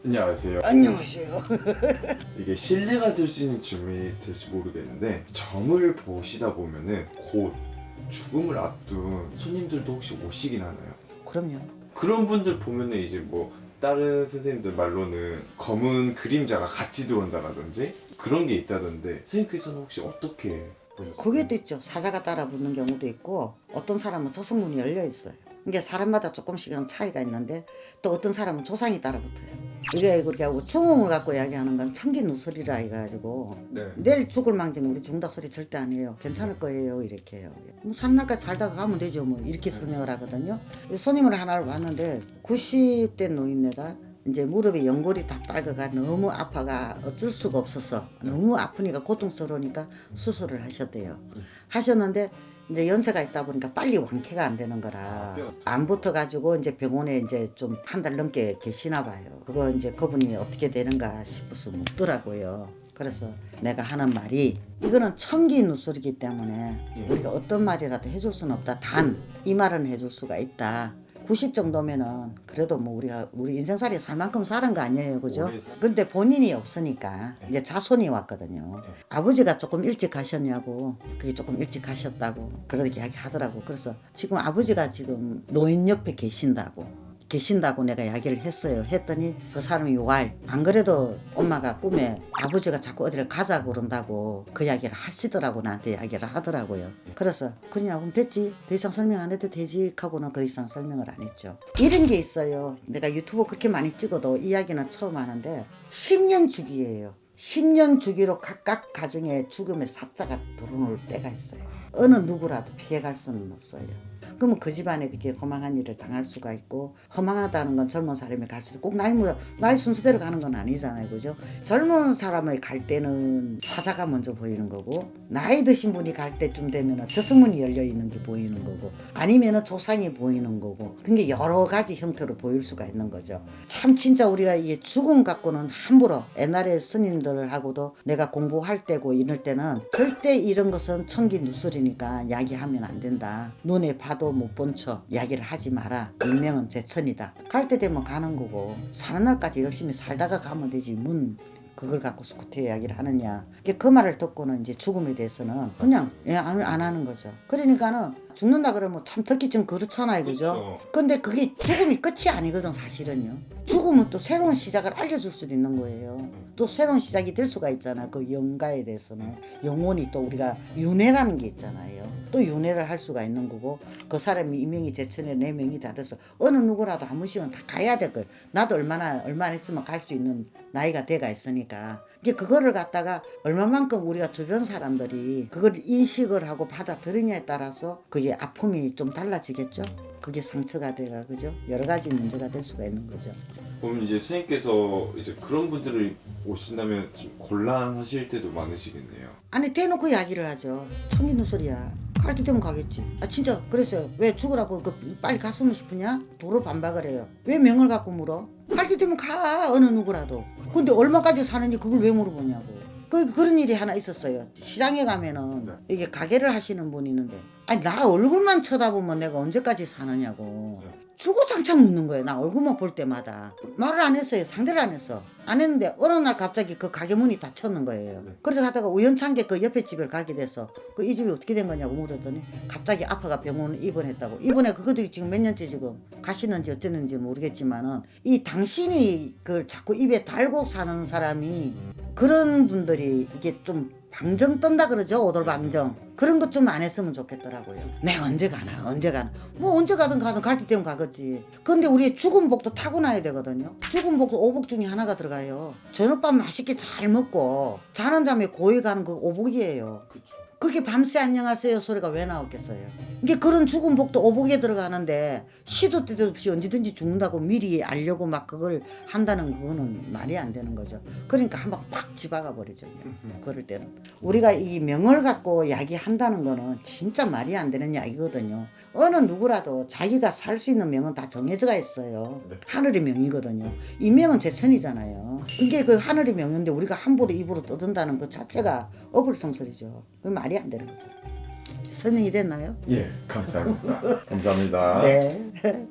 안녕하세요. 안녕하세요. 이게 신뢰가 될 수 있는 질문이 될지 모르겠는데, 점을 보시다 보면은 곧 죽음을 앞둔 손님들도 혹시 오시긴 하나요? 그럼요. 그런 분들 보면은 이제 뭐 다른 선생님들 말로는 검은 그림자가 같이 들어온다라든지 그런 게 있다던데, 선생님께서는 혹시 어떻게 보셨어요? 그게도 있죠. 사자가 따라 붙는 경우도 있고, 어떤 사람은 조성문이 열려 있어요. 이게 사람마다 조금씩은 차이가 있는데, 또 어떤 사람은 조상이 따라 붙어요. 이게 그렇게 추궁을 갖고 이야기하는 건 청기누설이라 해가지고, 네. 내일 죽을 망정 우리 죽는다 소리 절대 안 해요. 괜찮을 거예요. 이렇게 해요. 뭐 사는 날까지 살다가 가면 되죠. 뭐 이렇게 설명을 하거든요. 손님을 하나를 봤는데 90대 노인네가 이제 무릎에 연골이 다 딸거가 너무 아파가 어쩔 수가 없었어. 너무 아프니까 고통스러우니까 수술을 하셨대요. 하셨는데 이제 연세가 있다 보니까 빨리 완쾌가 안 되는 거라 안 붙어가지고 이제 병원에 이제 좀 한 달 넘게 계시나 봐요. 그거 이제 그분이 어떻게 되는가 싶어서 묻더라고요. 그래서 내가 하는 말이, 이거는 청기누설이기 때문에 우리가 어떤 말이라도 해줄 수는 없다. 단 이 말은 해줄 수가 있다. 90 정도면은 그래도 뭐 우리 인생살이 살 만큼 사는 거 아니에요, 그죠? 근데 본인이 없으니까 이제 자손이 왔거든요. 아버지가 조금 일찍 가셨냐고, 그게 조금 일찍 가셨다고 그렇게 이야기 하더라고. 그래서 지금 아버지가 지금 노인 옆에 계신다고 내가 이야기를 했어요. 했더니 그 사람이 왈, 안 그래도 엄마가 꿈에 아버지가 자꾸 어디를 가자고 그런다고 그 이야기를 하시더라고. 나한테 이야기를 하더라고요. 그래서 그냥 그럼 됐지, 더 이상 설명 안 해도 되지 하고는 그 이상 설명을 안 했죠. 이런 게 있어요. 내가 유튜브 그렇게 많이 찍어도 이야기는 처음 하는데 10년 주기예요. 10년 주기로 각각 가정에 죽음의 사자가 들어올 때가 있어요. 어느 누구라도 피해갈 수는 없어요. 그러면 그 집안에 그렇게 허망한 일을 당할 수가 있고, 허망하다는 건 젊은 사람이 갈 수도 꼭 나이 순서대로 가는 건 아니잖아요, 그죠? 젊은 사람이 갈 때는 사자가 먼저 보이는 거고, 나이 드신 분이 갈 때쯤 되면 저승문이 열려 있는 게 보이는 거고, 아니면 조상이 보이는 거고, 그게 여러 가지 형태로 보일 수가 있는 거죠. 참 진짜 우리가 이게 죽음 갖고는 함부로, 옛날에 스님들하고도 내가 공부할 때고 이럴 때는 절대 이런 것은 청기누설이니까 이야기하면 안 된다. 눈에 봐도 못 본 척 이야기를 하지 마라. 운명은 제천이다. 갈 때 되면 가는 거고, 사는 날까지 열심히 살다가 가면 되지. 그걸 갖고 스쿠터 이야기를 하느냐. 그 말을 듣고는 이제 죽음에 대해서는 그냥 안 하는 거죠. 그러니까는 죽는다 그러면 참 듣기 좀 그렇잖아요, 그죠? 근데 그게 죽음이 끝이 아니거든, 사실은요. 죽음은 또 새로운 시작을 알려줄 수도 있는 거예요. 또 새로운 시작이 될 수가 있잖아. 그 영가에 대해서는 영혼이 또 우리가 윤회라는 게 있잖아요. 또 윤회를 할 수가 있는 거고, 그 사람이 이 명이 제천에 내 명이 다 돼서 어느 누구라도 한 번씩은 다 가야 될 거예요. 나도 얼마나 있으면 갈 수 있는 나이가 돼가 있으니까. 이게 그거를 갖다가 얼마만큼 우리가 주변 사람들이 그걸 인식을 하고 받아들이냐에 따라서 그게 아픔이 좀 달라지겠죠. 그게 상처가 돼가, 그죠? 여러 가지 문제가 될 수가 있는 거죠. 그럼 이제 선생님께서 이제 그런 분들을 오신다면 좀 곤란하실 때도 많으시겠네요. 아니 대놓고 이야기를 하죠. 청기누설이야. 갈 때 되면 가겠지. 아 진짜 그랬어요. 왜 죽으라고 빨리 갔으면 싶으냐? 도로 반박을 해요. 왜 명을 갖고 물어? 갈 때 되면 가, 어느 누구라도. 근데 얼마까지 사는지 그걸 왜 물어보냐고. 그런 일이 하나 있었어요. 시장에 가면은 이게 가게를 하시는 분이 있는데, 아니 나 얼굴만 쳐다보면 내가 언제까지 사느냐고 주구장창 묻는 거예요. 나 얼굴만 볼 때마다 말을 안 했어요. 상대를 안 했어. 안 했는데 어느 날 갑자기 그 가게 문이 닫혔는 거예요. 그래서 가다가 우연찮게 그 옆에 집을 가게 돼서 이 집이 어떻게 된 거냐고 물었더니 갑자기 아파가 병원에 입원했다고. 이번에 그것들이 지금 몇 년째 지금 가시는지 어쩌는지 모르겠지만은, 이 당신이 그걸 자꾸 입에 달고 사는 사람이, 그런 분들이 이게 좀 방정 떤다 그러죠. 오돌방정. 그런 것 좀 안 했으면 좋겠더라고요. 내가 언제 가나. 뭐 언제 가든 갈 때 되면 가겠지. 근데 우리 죽음복도 타고나야 되거든요. 죽음복도 오복 중에 하나가 들어가요. 저녁밥 맛있게 잘 먹고 자는 잠에 고이 가는 그 오복이에요. 그게 밤새 안녕하세요 소리가 왜 나왔겠어요. 이게 그런 죽은 복도 오복에 들어가는데 시도 때도 없이 언제든지 죽는다고 미리 알려고 막 그걸 한다는 그거는 말이 안 되는 거죠. 그러니까 한방 팍 집어가 버리죠. 그럴 때는 우리가 이 명을 갖고 이야기한다는 거는 진짜 말이 안 되는 이야기거든요. 어느 누구라도 자기가 살 수 있는 명은 다 정해져가 있어요. 네. 하늘의 명이거든요. 이 명은 제천이잖아요. 이게 그 하늘의 명인데 우리가 함부로 입으로 떠든다는 그 자체가 어불성설이죠. 그 말이 안 되는 거죠. 설명이 됐나요? 예, 감사합니다. 감사합니다. 네.